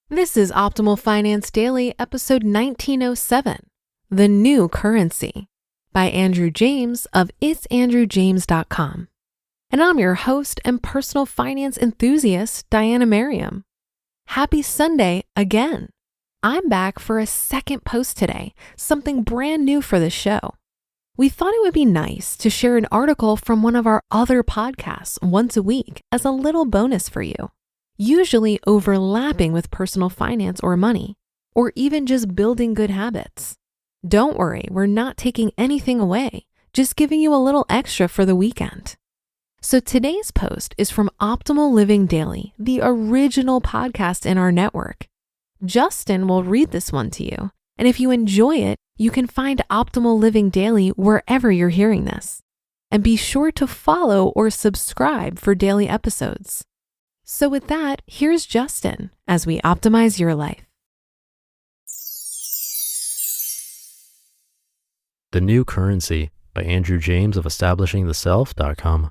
This is Optimal Finance Daily, episode 1907, The New Currency, by Andrew James of itsandrewjames.com. And I'm your host and personal finance enthusiast, Diana Merriam. Happy Sunday again. I'm back for a second post today, something brand new for the show. We thought it would be nice to share an article from one of our other podcasts once a week as a little bonus for you, usually overlapping with personal finance or money, or even just building good habits. Don't worry, we're not taking anything away, just giving you a little extra for the weekend. So today's post is from Optimal Living Daily, the original podcast in our network. Justin will read this one to you, and if you enjoy it, you can find Optimal Living Daily wherever you're hearing this. And be sure to follow or subscribe for daily episodes. So with that, here's Justin as we optimize your life. The New Currency by Andrew James of establishingtheself.com.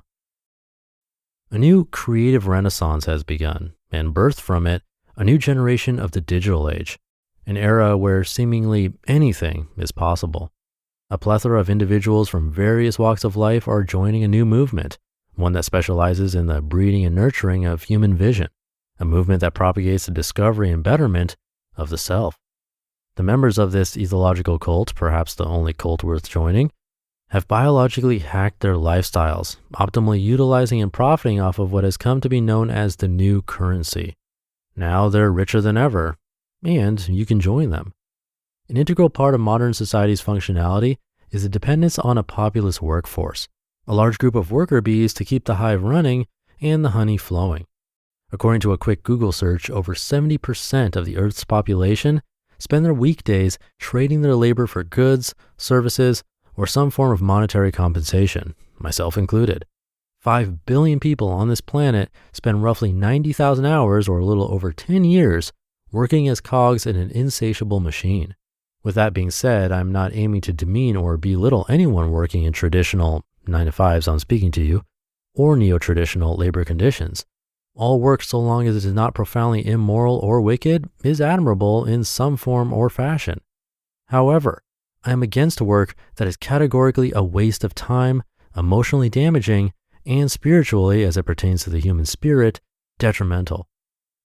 A new creative renaissance has begun, and birthed from it a new generation of the digital age, an era where seemingly anything is possible. A plethora of individuals from various walks of life are joining a new movement, one that specializes in the breeding and nurturing of human vision, a movement that propagates the discovery and betterment of the self. The members of this ethological cult, perhaps the only cult worth joining, have biologically hacked their lifestyles, optimally utilizing and profiting off of what has come to be known as the new currency. Now they're richer than ever, and you can join them. An integral part of modern society's functionality is the dependence on a populous workforce, a large group of worker bees to keep the hive running and the honey flowing. According to a quick Google search, over 70% of the Earth's population spend their weekdays trading their labor for goods, services, or some form of monetary compensation, myself included. 5 billion people on this planet spend roughly 90,000 hours, or a little over 10 years, working as cogs in an insatiable machine. With that being said, I'm not aiming to demean or belittle anyone working in traditional 9-to-5s, I'm speaking to you, or neo-traditional labor conditions. All work, so long as it is not profoundly immoral or wicked, is admirable in some form or fashion. However, I am against work that is categorically a waste of time, emotionally damaging, and spiritually, as it pertains to the human spirit, detrimental.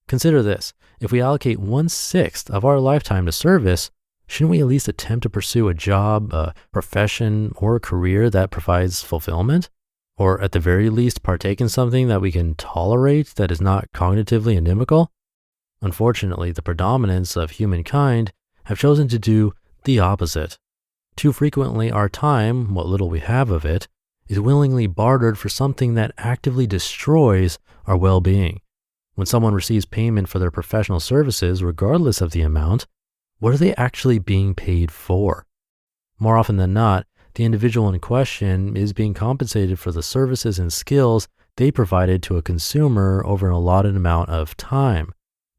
Consider this: if we allocate 1/6 of our lifetime to service, shouldn't we at least attempt to pursue a job, a profession, or a career that provides fulfillment? Or at the very least, partake in something that we can tolerate that is not cognitively inimical? Unfortunately, the predominance of humankind have chosen to do the opposite. Too frequently, our time, what little we have of it, is willingly bartered for something that actively destroys our well-being. When someone receives payment for their professional services, regardless of the amount, what are they actually being paid for? More often than not, the individual in question is being compensated for the services and skills they provided to a consumer over an allotted amount of time.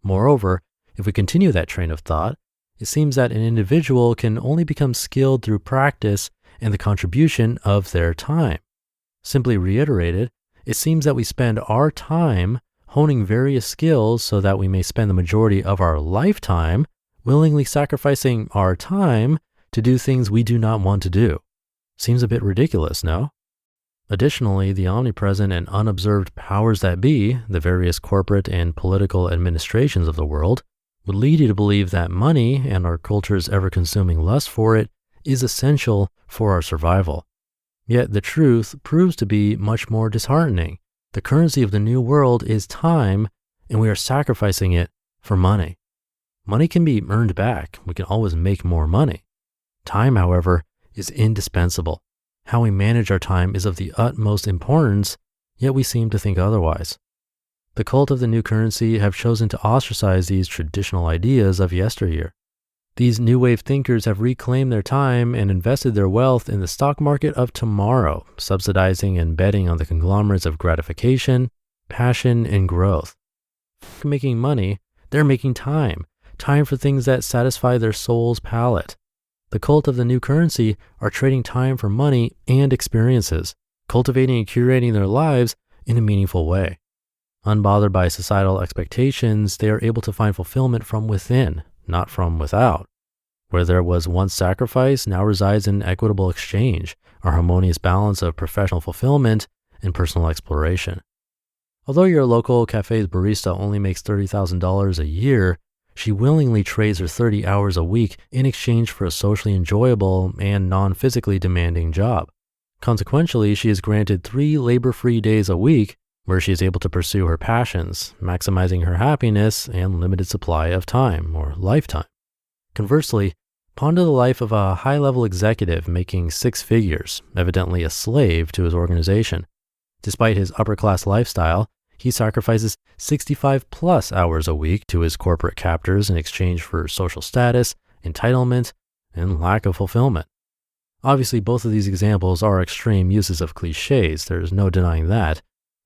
Moreover, if we continue that train of thought, it seems that an individual can only become skilled through practice and the contribution of their time. Simply reiterated, it seems that we spend our time honing various skills so that we may spend the majority of our lifetime willingly sacrificing our time to do things we do not want to do. Seems a bit ridiculous, no? Additionally, the omnipresent and unobserved powers that be, the various corporate and political administrations of the world, would lead you to believe that money, and our culture's ever-consuming lust for it, is essential for our survival. Yet the truth proves to be much more disheartening. The currency of the new world is time, and we are sacrificing it for money. Money can be earned back. We can always make more money. Time, however, is indispensable. How we manage our time is of the utmost importance, yet we seem to think otherwise. The cult of the new currency have chosen to ostracize these traditional ideas of yesteryear. These new wave thinkers have reclaimed their time and invested their wealth in the stock market of tomorrow, subsidizing and betting on the conglomerates of gratification, passion, and growth. Making money, they're making time for things that satisfy their soul's palate. The cult of the new currency are trading time for money and experiences, cultivating and curating their lives in a meaningful way. Unbothered by societal expectations, they are able to find fulfillment from within, not from without. Where there was once sacrifice now resides in equitable exchange, a harmonious balance of professional fulfillment and personal exploration. Although your local cafe's barista only makes $30,000 a year, she willingly trades her 30 hours a week in exchange for a socially enjoyable and non-physically demanding job. Consequentially, she is granted 3 labor-free days a week where she is able to pursue her passions, maximizing her happiness and limited supply of time or lifetime. Conversely, ponder the life of a high-level executive making 6 figures, evidently a slave to his organization. Despite his upper-class lifestyle, he sacrifices 65+ hours a week to his corporate captors in exchange for social status, entitlement, and lack of fulfillment. Obviously, both of these examples are extreme uses of cliches, there's no denying that.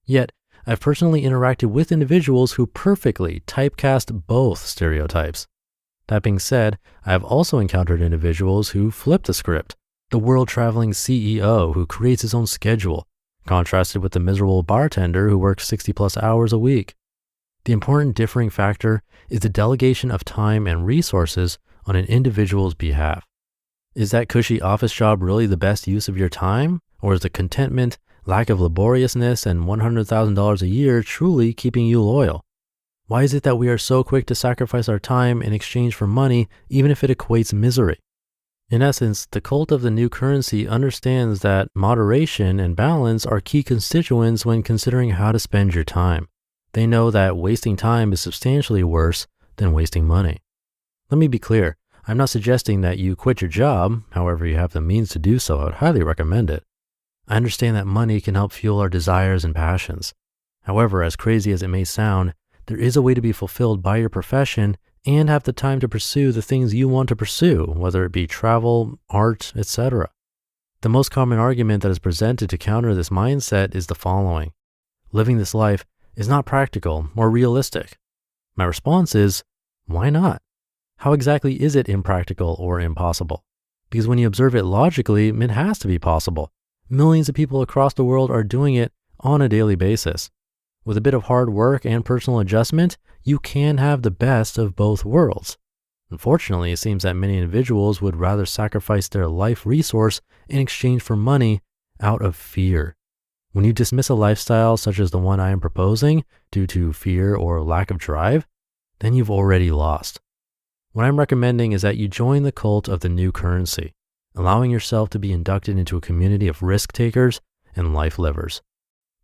Yet, I've personally interacted with individuals who perfectly typecast both stereotypes. That being said, I have also encountered individuals who flip the script. The world-traveling CEO who creates his own schedule, contrasted with the miserable bartender who works 60+ hours a week. The important differing factor is the delegation of time and resources on an individual's behalf. Is that cushy office job really the best use of your time? Or is the contentment, lack of laboriousness, and $100,000 a year truly keeping you loyal? Why is it that we are so quick to sacrifice our time in exchange for money, even if it equates misery? In essence, the cult of the new currency understands that moderation and balance are key constituents when considering how to spend your time. They know that wasting time is substantially worse than wasting money. Let me be clear, I'm not suggesting that you quit your job. However you have the means to do so, I would highly recommend it. I understand that money can help fuel our desires and passions. However, as crazy as it may sound, there is a way to be fulfilled by your profession and have the time to pursue the things you want to pursue, whether it be travel, art, etc. The most common argument that is presented to counter this mindset is the following: living this life is not practical or realistic. My response is, why not? How exactly is it impractical or impossible? Because when you observe it logically, it has to be possible. Millions of people across the world are doing it on a daily basis. With a bit of hard work and personal adjustment, you can have the best of both worlds. Unfortunately, it seems that many individuals would rather sacrifice their life resource in exchange for money out of fear. When you dismiss a lifestyle such as the one I am proposing due to fear or lack of drive, then you've already lost. What I'm recommending is that you join the cult of the new currency, allowing yourself to be inducted into a community of risk takers and life livers.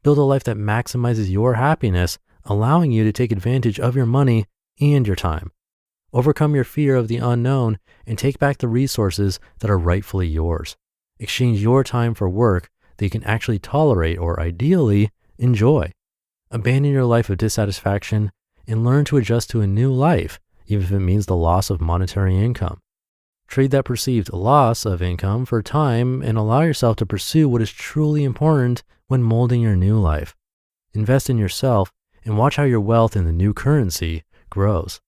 Build a life that maximizes your happiness, allowing you to take advantage of your money and your time. Overcome your fear of the unknown and take back the resources that are rightfully yours. Exchange your time for work that you can actually tolerate or ideally enjoy. Abandon your life of dissatisfaction and learn to adjust to a new life, even if it means the loss of monetary income. Trade that perceived loss of income for time and allow yourself to pursue what is truly important when molding your new life. Invest in yourself and watch how your wealth in the new currency grows.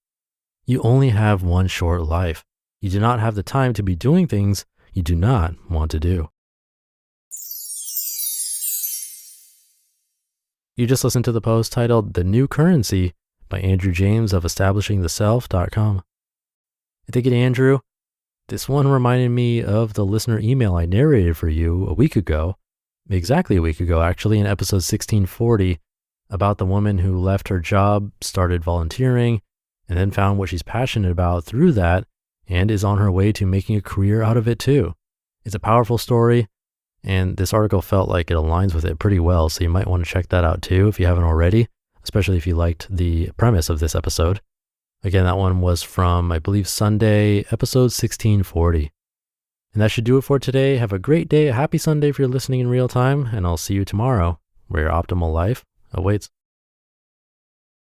You only have one short life. You do not have the time to be doing things you do not want to do. You just listened to the post titled The New Currency by Andrew James of establishingtheself.com. Thank you to Andrew. This one reminded me of the listener email I narrated for you a week ago, exactly a week ago actually, in episode 1640, about the woman who left her job, started volunteering, and then found what she's passionate about through that and is on her way to making a career out of it too. It's a powerful story, and this article felt like it aligns with it pretty well, so you might want to check that out too if you haven't already, especially if you liked the premise of this episode. Again, that one was from, I believe, Sunday, episode 1640. And that should do it for today. Have a great day, a happy Sunday if you're listening in real time, and I'll see you tomorrow, where your optimal life awaits.